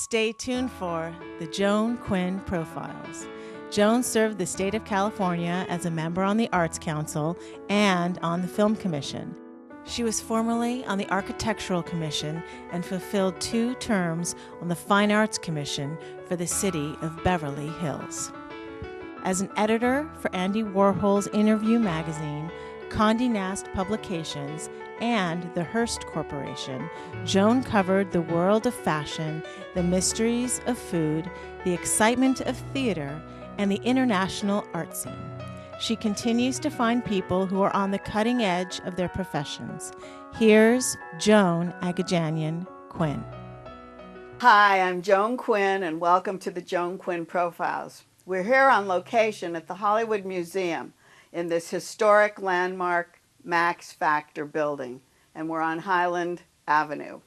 Stay tuned for the Joan Quinn Profiles. Joan served the state of California as a member on the Arts Council and on the Film Commission. She was formerly on the Architectural Commission and fulfilled 2 terms on the Fine Arts Commission for the city of Beverly Hills. As an editor for Andy Warhol's Interview magazine, Condé Nast Publications, and the Hearst Corporation, Joan covered the world of fashion, the mysteries of food, the excitement of theater, and the international art scene. She continues to find people who are on the cutting edge of their professions. Here's Joan Agajanian Quinn. Hi, I'm Joan Quinn, and welcome to the Joan Quinn Profiles. We're here on location at the Hollywood Museum in this historic landmark Max Factor building, and we're on Highland Avenue.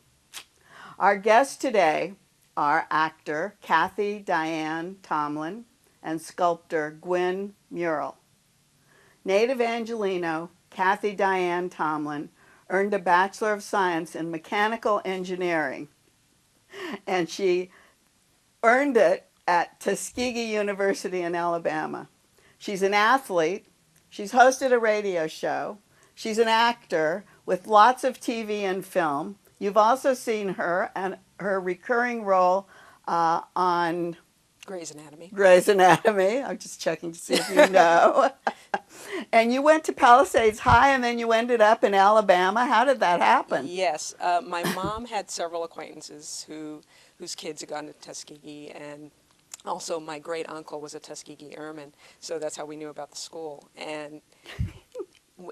Our guests today are actor Cathy Diane Timlin and sculptor Gwynn Murrill. Native Angelino, Cathy Diane Timlin earned a Bachelor of Science in Mechanical Engineering, and she earned it at Tuskegee University in Alabama. She's an athlete. She's hosted a radio show. She's an actor with lots of TV and film. You've also seen her and her recurring role on Grey's Anatomy. Grey's Anatomy. I'm just checking to see if you know. And you went to Palisades High and then you ended up in Alabama. How did that happen? Yes. My mom had several acquaintances whose kids had gone to Tuskegee, and also my great uncle was a Tuskegee Airman, so that's how we knew about the school. And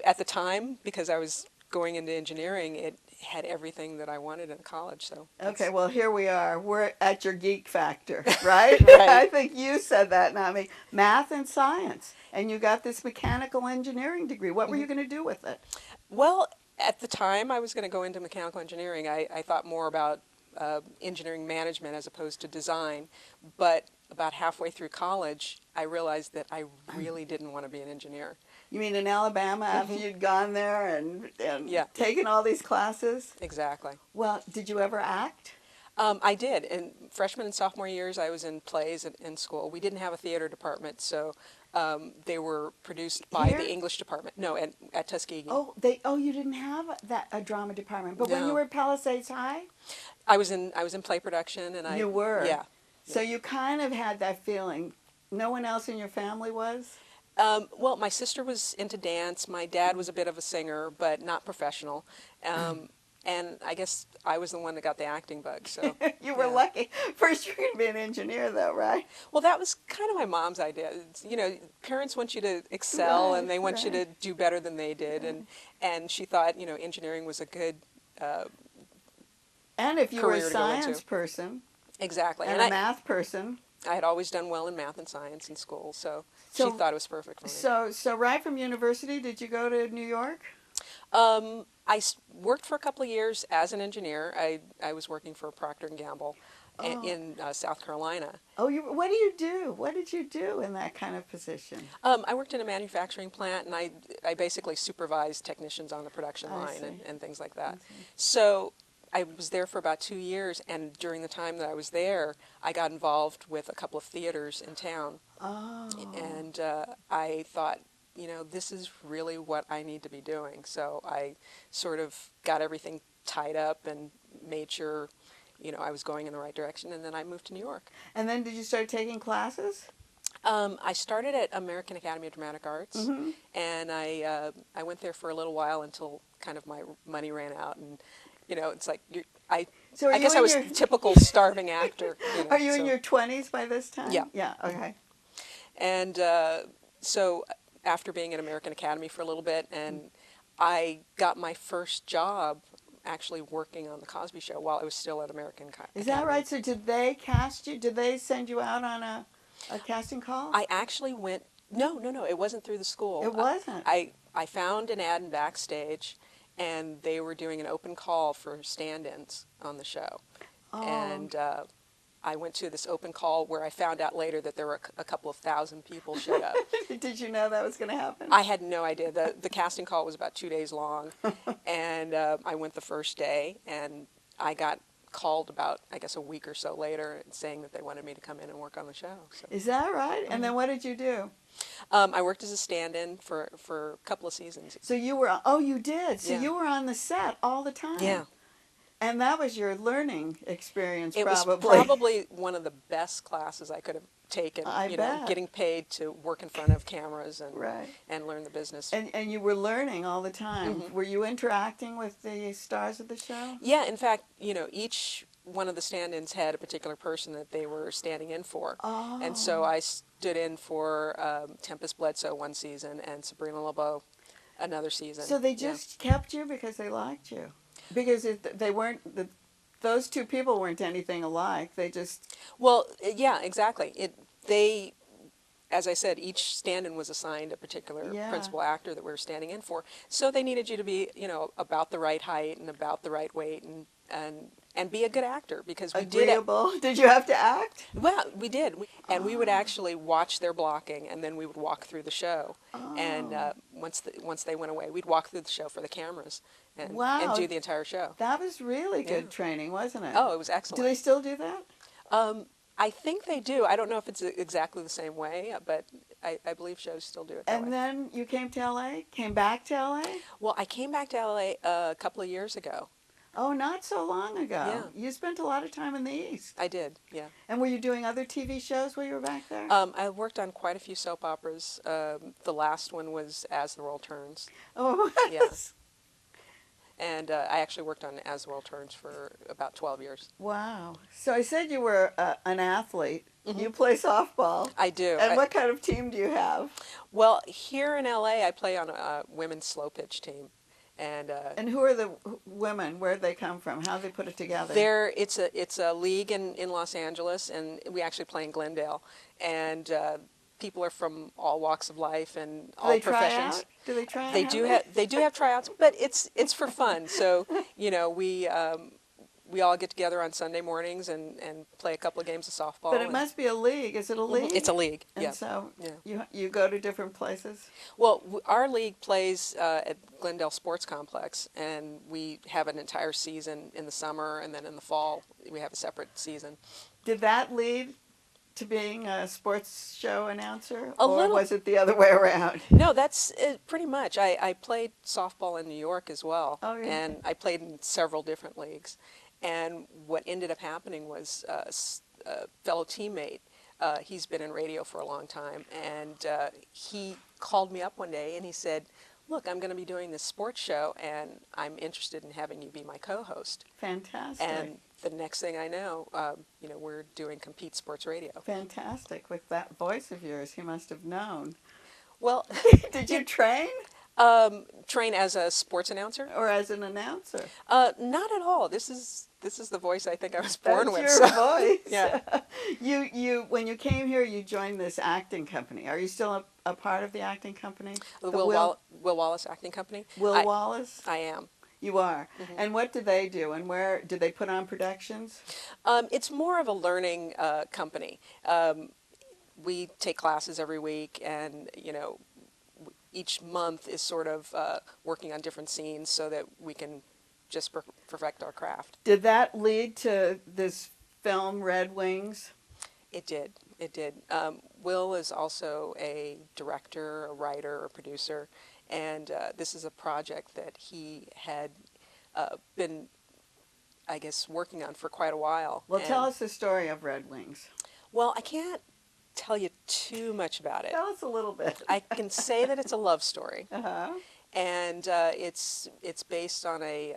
at the time, because I was going into engineering, it had everything that I wanted in college. So okay, well, here we are. We're at your geek factor, right? Right. I think you said that, not me. Math and science. And you got this mechanical engineering degree. What were you going to do with it? Well, at the time I was going to go into mechanical engineering. I thought more about engineering management as opposed to design. But about halfway through college, I realized that I really didn't want to be an engineer. You mean in Alabama after you'd gone there and Yeah. taken all these classes? Exactly. Well, did you ever act? I did. In freshman and sophomore years, I was in plays in school. We didn't have a theater department, so they were produced by Here? the English department. No, at Tuskegee. Oh, you didn't have a drama department. But when No. you were at Palisades High? I was in play production, and You were? Yeah. So you kind of had that feeling. No one else in your family was? Well, my sister was into dance. My dad was a bit of a singer, but not professional. And I guess I was the one that got the acting bug. So You were yeah. lucky. First, you're going to be an engineer, though, right? Well, that was kind of my mom's idea. You know, parents want you to excel, Right, and they want you to right. do better than they did. And she thought, you know, engineering was a good And if you were a career to go into. science person Exactly. and a math person. I had always done well in math and science in school, so So- she thought it was perfect for me. So right from university, did you go to New York? Worked for a couple of years as an engineer. I was working for Procter & Gamble in South Carolina. Oh, what do you do? What did you do in that kind of position? I worked in a manufacturing plant, and I basically supervised technicians on the production I line see. and things like that. So I was there for about 2 years, and during the time that I was there, I got involved with a couple of theaters in town. Oh. And I thought, you know, this is really what I need to be doing. So I sort of got everything tied up and made sure, you know, I was going in the right direction, and then I moved to New York. And then did you start taking classes? I started at American Academy of Dramatic Arts, and I went there for a little while until kind of my money ran out, and you know, it's like I guess I was a typical starving actor. You know, Are you in so. your 20s by this time? Yeah. Yeah, okay. And so after being at American Academy for a little bit, and I got my first job actually working on The Cosby Show while I was still at American Academy. Is that right? So did they cast you? Did they send you out on a casting call? I actually went, no, it wasn't through the school. It wasn't? I found an ad in Backstage, and they were doing an open call for stand-ins on the show. Oh. And I went to this open call where I found out later that there were a couple of thousand people showed up. Did you know that was going to happen? I had no idea. The casting call was about 2 days long, and I went the first day, and I got called about, I guess, a week or so later saying that they wanted me to come in and work on the show. So. Is that right? And then what did you do? I worked as a stand-in for a couple of seasons. So you were, oh, you did. So Yeah. you were on the set all the time. Yeah. And that was your learning experience, It probably. was probably one of the best classes I could have taken. I you bet. know, getting paid to work in front of cameras and Right. and learn the business. And you were learning all the time. Were you interacting with the stars of the show? Yeah, in fact, you know, each one of the stand-ins had a particular person that they were standing in for. Oh. And so I stood in for Tempest Bledsoe one season and Sabrina LeBeau another season. So they just kept you because they liked you? Because if they weren't, those two people weren't anything alike. They just... Well, yeah, exactly. They, as I said, each stand-in was assigned a particular principal actor that we were standing in for. So they needed you to be, you know, about the right height and about the right weight and be a good actor, because we Agreeable. Did you have to act? Well, we did. And we would actually watch their blocking, and then we would walk through the show. Oh. And once they went away, we'd walk through the show for the cameras and do the entire show. That was really good training, wasn't it? Oh, it was excellent. Do they still do that? I think they do. I don't know if it's exactly the same way, but I believe shows still do it that way. And then you came to L.A.? Came back to L.A.? Well, I came back to L.A. a couple of years ago. Oh, not so long ago. Yeah. You spent a lot of time in the East. I did, yeah. And were you doing other TV shows while you were back there? I worked on quite a few soap operas. The last one was As the World Turns. Oh, Yes. And I actually worked on As the World Turns for about 12 years. Wow. So I said you were an athlete. You play softball. I do. And what kind of team do you have? Well, here in L.A., I play on a women's slow pitch team. And who are the women? Where did they come from? How do they put it together? It's a league in Los Angeles, and we actually play in Glendale. And people are from all walks of life and all professions. Do they try out? They do have tryouts, but it's for fun. So, you know, we all get together on Sunday mornings and play a couple of games of softball. But it must be a league. Is it a league? It's a league, and yeah. so Yeah. you go to different places? Well, our league plays at Glendale Sports Complex, and we have an entire season in the summer, and then in the fall we have a separate season. Did that lead to being a sports show announcer? A or little. was it the other way around? No, that's pretty much. I played softball in New York as well, Oh, yeah. and I played in several different leagues. And what ended up happening was a fellow teammate, he's been in radio for a long time, and he called me up one day and he said, look, I'm going to be doing this sports show, and I'm interested in having you be my co-host. Fantastic. And the next thing I know, you know, we're doing Compete Sports Radio. Fantastic. With that voice of yours, he must have known. Well, Did you train? Train as a sports announcer? Or as an announcer? Not at all. This is the voice I think I was born with. That's your voice. Yeah. You when you came here, you joined this acting company. Are you still a part of the acting company? The Will Wallace Acting Company. Will Wallace? I am. You are. And what do they do? And where do they put on productions? It's more of a learning company. We take classes every week, and you know, each month is sort of working on different scenes so that we can just perfect our craft. Did that lead to this film, Red Wings? It did. It did. Will is also a director, a writer, a producer, and this is a project that he had been, I guess, working on for quite a while. Well, tell us the story of Red Wings. Well, I can't tell you too much about it. Tell us a little bit. I can say that it's a love story. Uh-huh. And it's based on a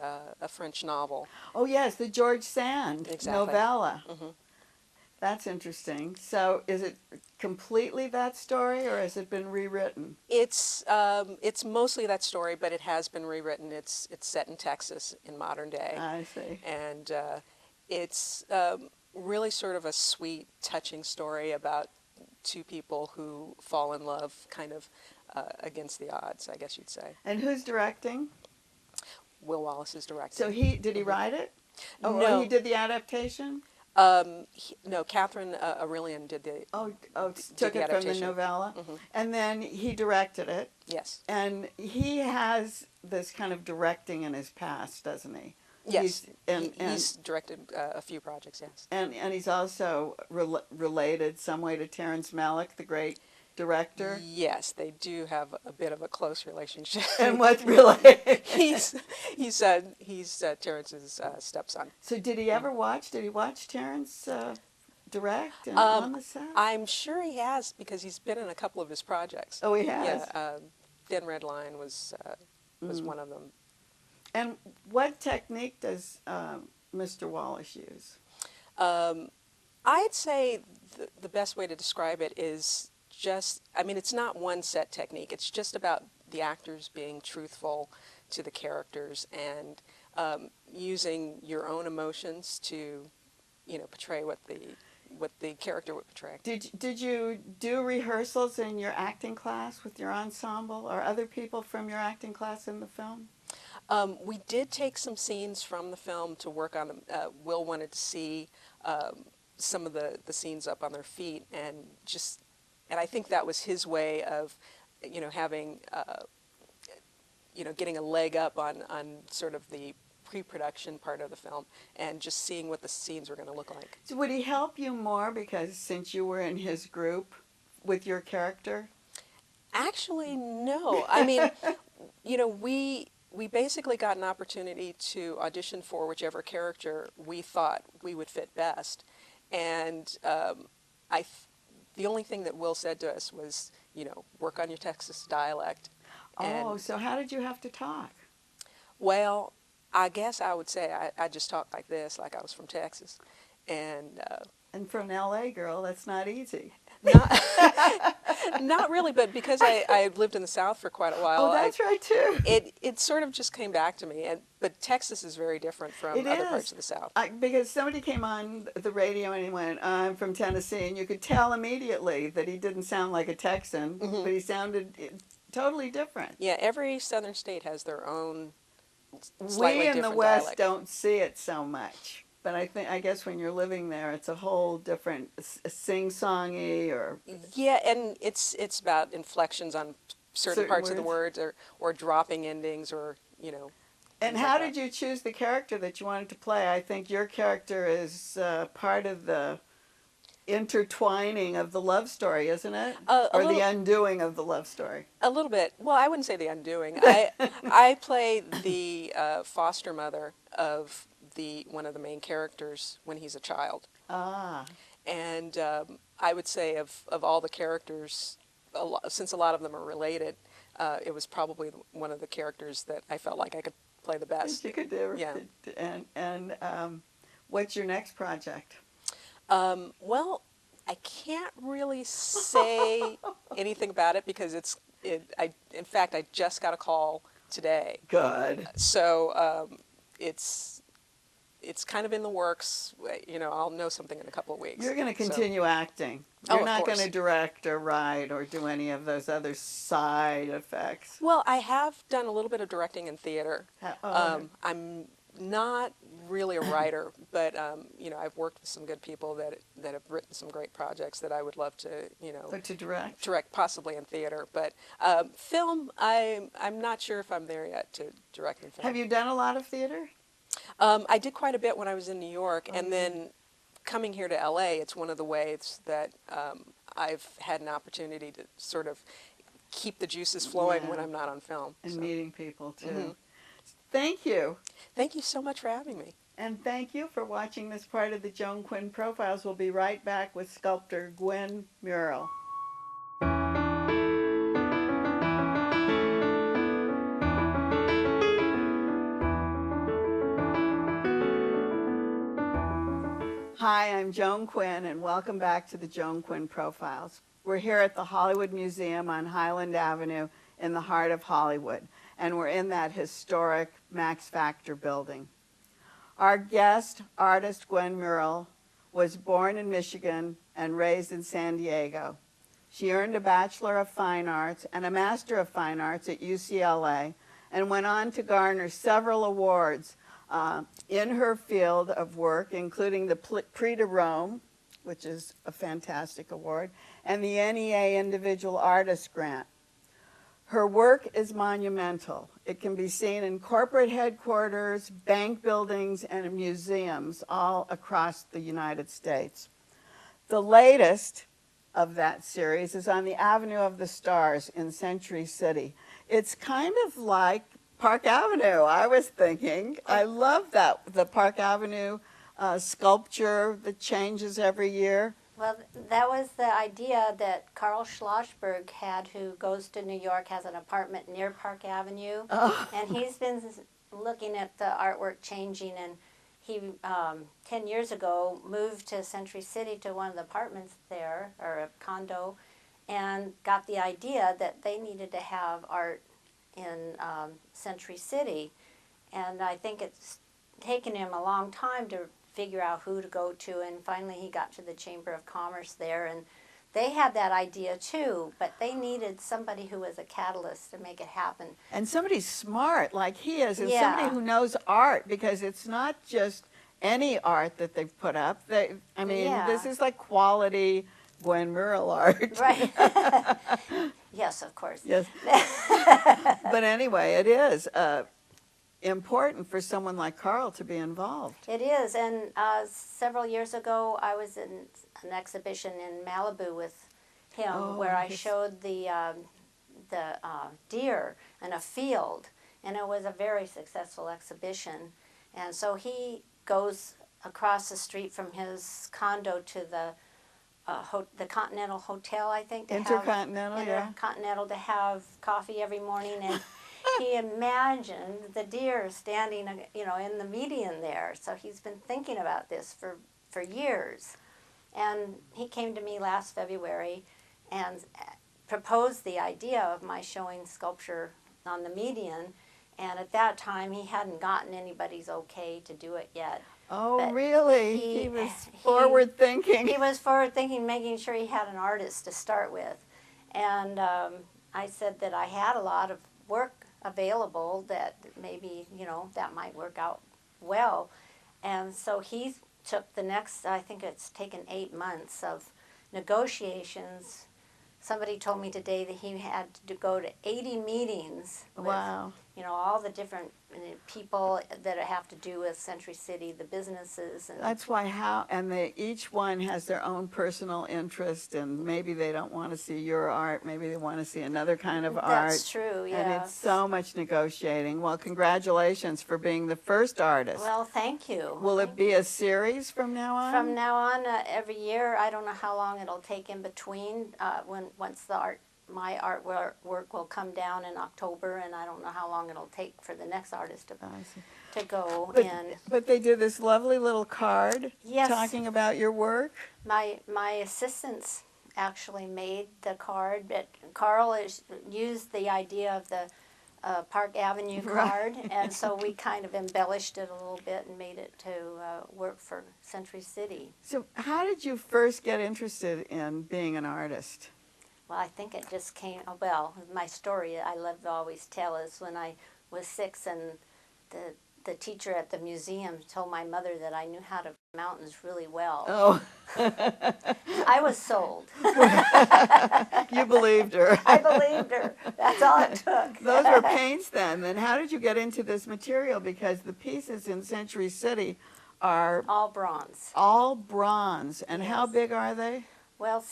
French novel. Oh, yes, the George Sand novella. Mm-hmm. That's interesting. So is it completely that story, or has it been rewritten? It's mostly that story, but it has been rewritten. It's set in Texas in modern day. I see. And it's really sort of a sweet, touching story about two people who fall in love kind of against the odds, I guess you'd say. And who's directing? Will Wallace is directing. So did he write it? Oh, No. Or he did the adaptation? No, Catherine Aurelian did the... Took the it from the adaptation. novella. Mm-hmm. And then he directed it. Yes. And he has this kind of directing in his past, doesn't he? Yes, and he's directed a few projects, yes. and he's also related some way to Terrence Malick, the great director. Yes, they do have a bit of a close relationship. And what's related? he's Terrence's stepson. So did he ever watch? Did he watch Terrence direct and Um, on the set? I'm sure he has because he's been in a couple of his projects. Oh, he has. Yeah, Thin Red Line was one of them. And what technique does Mr. Wallace use? I'd say the best way to describe it is it's not one set technique. It's just about the actors being truthful to the characters and using your own emotions to, portray what the character would portray. Did you do rehearsals in your acting class with your ensemble or other people from your acting class in the film? We did take some scenes from the film to work on them. Will wanted to see some of the scenes up on their feet, and I think that was his way of, having, getting a leg up on sort of the pre-production part of the film, and just seeing what the scenes were going to look like. So would he help you more because since you were in his group with your character? Actually, no. I mean, we basically got an opportunity to audition for whichever character we thought we would fit best. And the only thing that Will said to us was, work on your Texas dialect. Oh, so how did you have to talk? Well, I guess I would say I just talked like this, like I was from Texas. And for an LA girl, that's not easy. Not really, but because I lived in the South for quite a while. Oh, that's right too. It sort of just came back to me, but Texas is very different from other parts of the South. Because somebody came on the radio and he went, "I'm from Tennessee," and you could tell immediately that he didn't sound like a Texan, but he sounded totally different. Yeah, every southern state has their own slightly We in the different West dialect. don't see it so much. But I guess when you're living there, it's a whole different sing-songy or... Yeah, and it's about inflections on certain parts of the words. words or dropping endings or, And how did you choose the character that you wanted to play? I think your character is part of the intertwining of the love story, isn't it? Or the undoing of the love story? A little bit. Well, I wouldn't say the undoing. I play the foster mother of one of the main characters when he's a child. Ah. And I would say of all the characters, since a lot of them are related, it was probably one of the characters that I felt like I could play the best. You could do. Yeah. And what's your next project? Well, I can't really say anything about it because in fact, I just got a call today. Good. So it's kind of in the works. I'll know something in a couple of weeks. You're going to continue acting. Oh, You're not of course. going to direct or write or do any of those other side effects. Well, I have done a little bit of directing in theater. I'm not really a writer, but I've worked with some good people that have written some great projects that I would love to to direct. Direct possibly in theater, but film I'm not sure if I'm there yet to direct in film. Have you done a lot of theater? I did quite a bit when I was in New York, and then coming here to LA, it's one of the ways that I've had an opportunity to sort of keep the juices flowing when I'm not on film. And meeting people too. Thank you. Thank you so much for having me. And thank you for watching this part of the Joan Quinn Profiles. We'll be right back with sculptor Gwynn Murrill. Hi, I'm Joan Quinn, and welcome back to the Joan Quinn Profiles. We're here at the Hollywood Museum on Highland Avenue in the heart of Hollywood, and we're in that historic Max Factor building. Our guest, artist Gwynn Murrill, was born in Michigan and raised in San Diego. She earned a Bachelor of Fine Arts and a Master of Fine Arts at UCLA and went on to garner several awards in her field of work, including the Prix de Rome, which is a fantastic award, and the NEA Individual Artist Grant. Her work is monumental. It can be seen in corporate headquarters, bank buildings, and in museums all across the United States. The latest of that series is on the Avenue of the Stars in Century City. It's kind of like Park Avenue, I was thinking. I love that, the Park Avenue sculpture that changes every year. Well, that was the idea that Carl Schlossberg had, who goes to New York, has an apartment near Park Avenue. Oh. And he's been looking at the artwork changing, and he, 10 years ago, moved to Century City to one of the apartments there, or a condo, and got the idea that they needed to have art in Century City. And I think it's taken him a long time to figure out who to go to, and finally he got to the Chamber of Commerce there, and they had that idea too, but they needed somebody who was a catalyst to make it happen. And somebody smart like he is, and Yeah. somebody who knows art, because it's not just any art that they've put up. I mean, Yeah. this is like quality Gwynn Murrill art. Right. Yes, of course. Yes. But anyway, it is important for someone like Carl to be involved. It is, and several years ago I was in an exhibition in Malibu with him, Oh, where I yes. showed the deer in a field, and it was a very successful exhibition. And so he goes across the street from his condo to the Continental Hotel, I think. Intercontinental, yeah. Intercontinental, to have coffee every morning, and he imagined the deer standing, in the median there. So he's been thinking about this for years. And he came to me last February and proposed the idea of my showing sculpture on the median. And at that time, he hadn't gotten anybody's okay to do it yet. Oh, But really? He was forward thinking. He was forward thinking, making sure he had an artist to start with. And I said that I had a lot of work available that maybe, that might work out well. And so he took the next, I think it's taken 8 months of negotiations. Somebody told me today that he had to go to 80 meetings with, Wow. all the different people that have to do with Century City, the businesses. And That's why each one has their own personal interest, and maybe they don't want to see your art, maybe they want to see another kind of art. That's true, yeah. And it's so much negotiating. Well, congratulations for being the first artist. Well, thank you. Will it be a series from now on? From now on, every year, I don't know how long it'll take in between, once my artwork will come down in October, and I don't know how long it'll take for the next artist to go in. But they did this lovely little card Yes. talking about your work. My assistants actually made the card, but Carl used the idea of the Park Avenue card, Right. and so we kind of embellished it a little bit and made it to work for Century City. So how did you first get interested in being an artist? Well, I think it just came, my story I love to always tell is when I was 6 and the teacher at the museum told my mother that I knew how to mountains really well. Oh. I was sold. You believed her. I believed her. That's all it took. Those were paints then. Then how did you get into this material? Because the pieces in Century City are All bronze. all bronze. And how Yes. big are they? Well,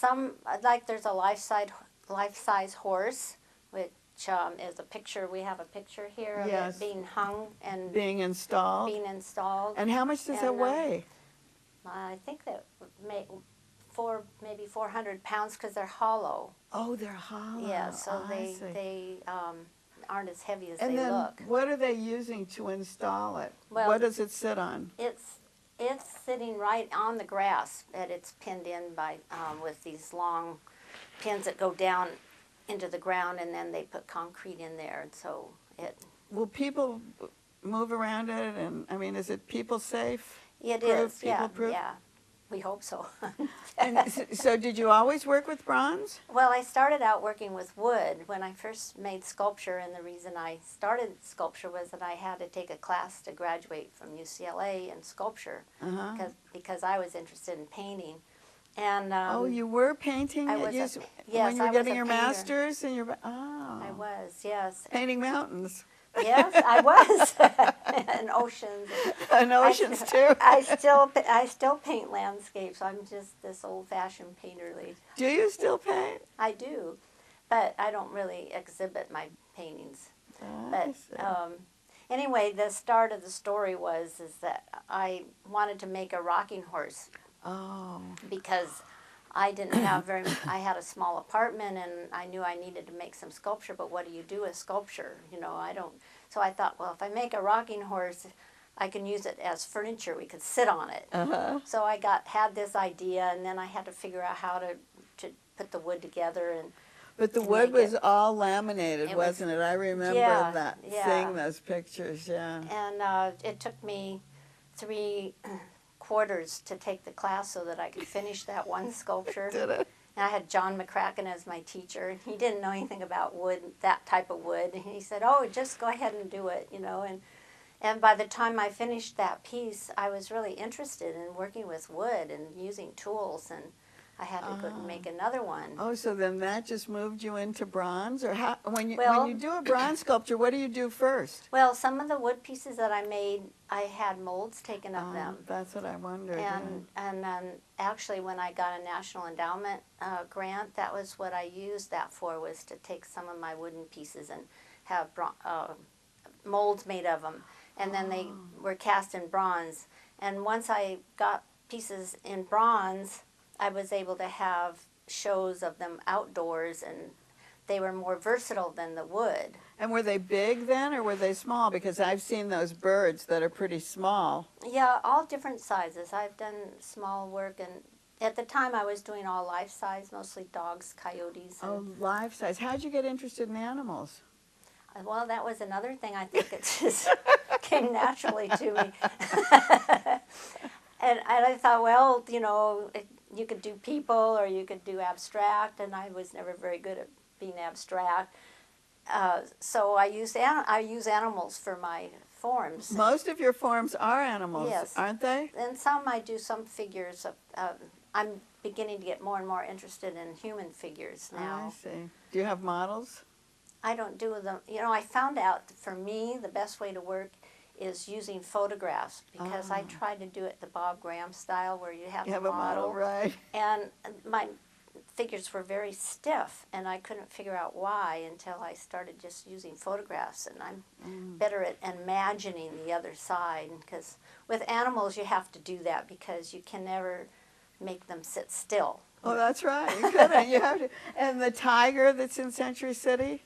there's a life-size horse, which is a picture. We have a picture here of Yes. it being hung and Being installed. being installed. And how much does it And, weigh? I think that maybe 400 pounds because they're hollow. Oh, they're hollow. Yeah, so I see. they aren't as heavy as And they then look. what are they using to install it? Well, what does it sit on? It's sitting right on the grass, and it's pinned in by with these long pins that go down into the ground, and then they put concrete in there, and so it. Will people move around it? And I mean, is it people safe? It Proof, is, yeah, people-proof? yeah. We hope so. And so did you always work with bronze? Well, I started out working with wood when I first made sculpture, and the reason I started sculpture was that I had to take a class to graduate from UCLA in sculpture because I was interested in painting. And Oh, you were painting I at was when yes, you I were was getting a your painter. master's and your I was, yes. Painting mountains. Yes, I was. And oceans. And oceans, too. I still paint landscapes. I'm just this old-fashioned painterly. Do you still paint? I do, but I don't really exhibit my paintings. But anyway, the start of the story is that I wanted to make a rocking horse. Oh. Because I didn't have I had a small apartment and I knew I needed to make some sculpture, but what do you do with sculpture? You know, I don't. So I thought, well, if I make a rocking horse, I can use it as furniture. We could sit on it. So I had this idea, and then I had to figure out how to put the wood together. But the wood was all laminated, wasn't it? I remember that, seeing those pictures, yeah. And it took me 3 quarters to take the class so that I could finish that one sculpture. Did it? And I had John McCracken as my teacher, and he didn't know anything about wood, that type of wood. And he said, "Oh, just go ahead and do it," you know. And by the time I finished that piece, I was really interested in working with wood and using tools, and I had to go make another one. Oh, so then that just moved you into bronze? Or how, when you do a bronze sculpture, what do you do first? Well, some of the wood pieces that I made, I had molds taken of them. That's what I wondered. And then actually when I got a National Endowment grant, that was what I used that for, was to take some of my wooden pieces and have molds made of them. And then they were cast in bronze. And once I got pieces in bronze, I was able to have shows of them outdoors, and they were more versatile than the wood. And were they big then, or were they small? Because I've seen those birds that are pretty small. Yeah, all different sizes. I've done small work, and at the time I was doing all life size, mostly dogs, coyotes. Oh, life size. How'd you get interested in animals? Well, that was another thing. I think it just came naturally to me. And I thought, well, you know, you could do people or you could do abstract, and I was never very good at being abstract. So I use animals for my forms. Most of your forms are animals, yes, aren't they? And some I do some figures. I'm beginning to get more and more interested in human figures now. I see. Do you have models? I don't do them. You know, I found out that for me the best way to work is using photographs, because I try to do it the Bob Graham style where you have, a model, right? And my figures were very stiff, and I couldn't figure out why until I started just using photographs, and I'm better at imagining the other side, because with animals you have to do that because you can never make them sit still. Oh, that's right. You couldn't. You have to. And the tiger that's in Century City?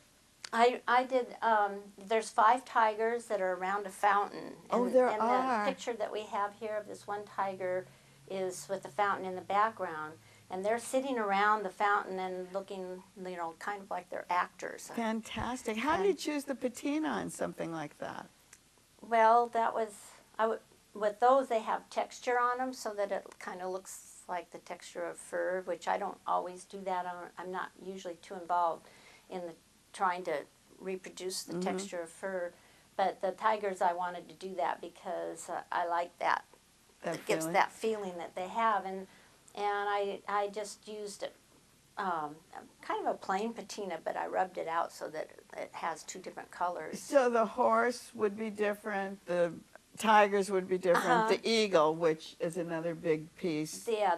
I did, there's 5 tigers that are around a fountain. Oh, there and are. the picture that we have here of this one tiger is with the fountain in the background. And they're sitting around the fountain and looking, you know, kind of like they're actors. Fantastic. How do you choose the patina on something like that? Well, that was, with those they have texture on them so that it kind of looks like the texture of fur, which I don't always do that. I'm not usually too involved in trying to reproduce the texture of fur. But the tigers, I wanted to do that because I like that. It gives that feeling that they have. And I just used kind of a plain patina, but I rubbed it out so that it has 2 different colors. So the horse would be different, the tigers would be different, the eagle, which is another big piece. Yeah,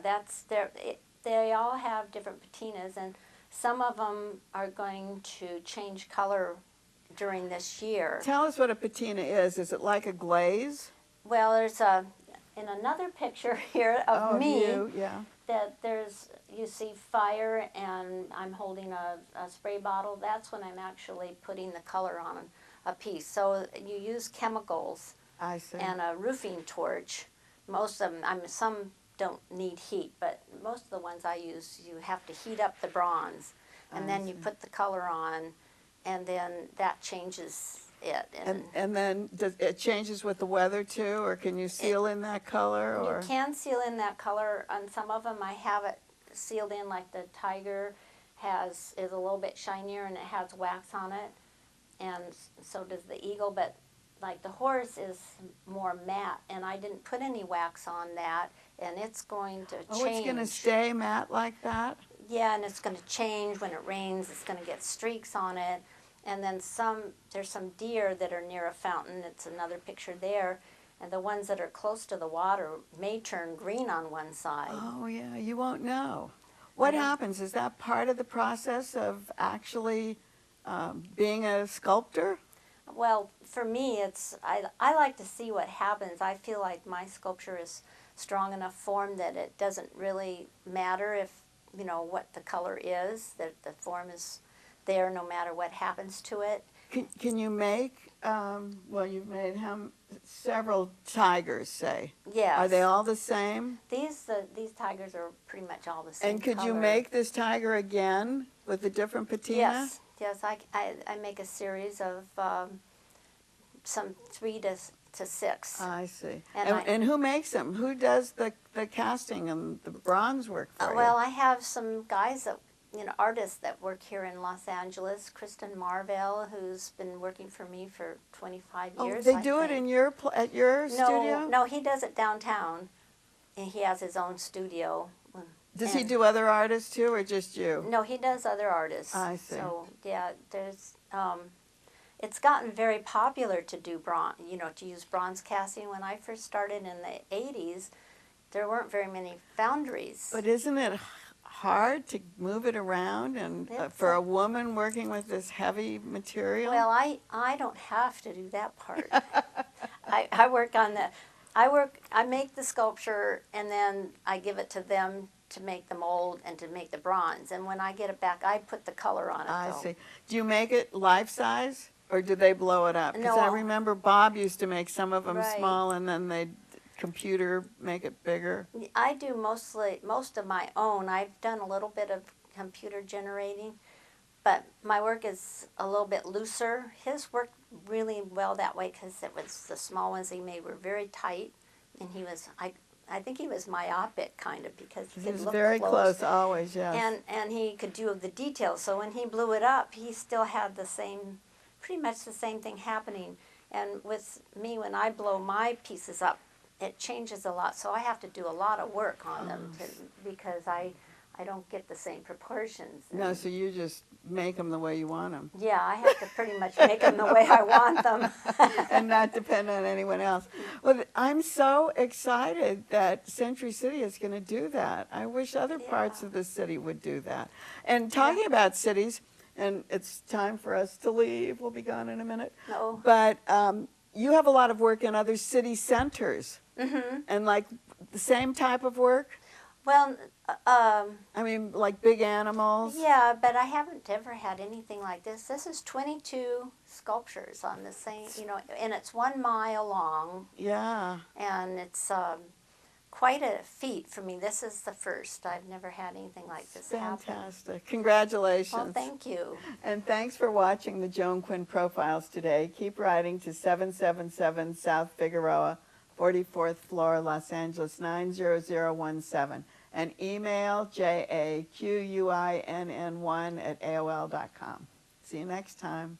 they all have different patinas, and some of them are going to change color during this year. Tell us what a patina is. Is it like a glaze? Well, there's in another picture here of me, that you see fire, and I'm holding a spray bottle. That's when I'm actually putting the color on a piece. So you use chemicals. I see. And a roofing torch. Most of them, some don't need heat, but most of the ones I use, you have to heat up the bronze, and then you put the color on, and then that changes it. And then it changes with the weather too, or can you seal in that color? Or? You can seal in that color. On some of them I have it sealed in, like the tiger is a little bit shinier and it has wax on it, and so does the eagle, but like the horse is more matte, and I didn't put any wax on that, and it's going to change. Oh, it's going to stay matte like that? Yeah, and it's going to change when it rains. It's going to get streaks on it. And then there's some deer that are near a fountain. It's another picture there. And the ones that are close to the water may turn green on one side. Oh, yeah, you won't know. What happens? Is that part of the process of actually being a sculptor? Well, for me, I like to see what happens. I feel like my sculpture is strong enough form that it doesn't really matter if, you know, what the color is, that the form is there no matter what happens to it. Can you make, well, you've made several tigers, say. Yes. Are they all the same? These tigers are pretty much all the same And could you color. make this tiger again with a different patina? Yes, I make a series of some 3 to 6. I see. And And who makes them? Who does the casting and the bronze work for you? Well, I have some guys that, you know, artists that work here in Los Angeles. Kristen Marvell, who's been working for me for 25 years. They do it in at your studio? No, he does it downtown, and he has his own studio. Does he do other artists too, or just you? No, he does other artists. I see. So yeah, there's it's gotten very popular to do to use bronze casting. When I first started in the 80s, there weren't very many foundries. But isn't it hard to move it around, and for a woman working with this heavy material? Well, I don't have to do that part. I work on I make the sculpture, and then I give it to them to make the mold and to make the bronze. And when I get it back, I put the color on it. I see. Do you make it life size, or do they blow it up? Because No. I remember Bob used to make some of them Right. small, and then they'd computer make it bigger. I do most of my own. I've done a little bit of computer generating, but my work is a little bit looser. His worked really well that way because it was the small ones he made were very tight, and he was I think he was myopic kind of because he He could was look very close always, yes. and he could do the details. So when he blew it up, he still had pretty much the same thing happening. And with me, when I blow my pieces up, it changes a lot. So I have to do a lot of work on them because I don't get the same proportions. No, so you just make them the way you want them. Yeah, I have to pretty much make them the way I want them. And not depend on anyone else. Well, I'm so excited that Century City is going to do that. I wish other parts of the city would do that. And talking about cities, and it's time for us to leave. We'll be gone in a minute. No. But you have a lot of work in other city centers. Mm-hmm. And like the same type of work? Well, I mean, like big animals? yeah, but I haven't ever had anything like this. This is 22 sculptures on the same, and it's 1 mile long. Yeah. And it's quite a feat for me. This is the first. I've never had anything like this happen. Fantastic. Congratulations. Well, thank you. And thanks for watching the Joan Quinn Profiles today. Keep writing to 777 South Figueroa, 44th floor, Los Angeles, 90017. And email jaquinn1@aol.com. See you next time.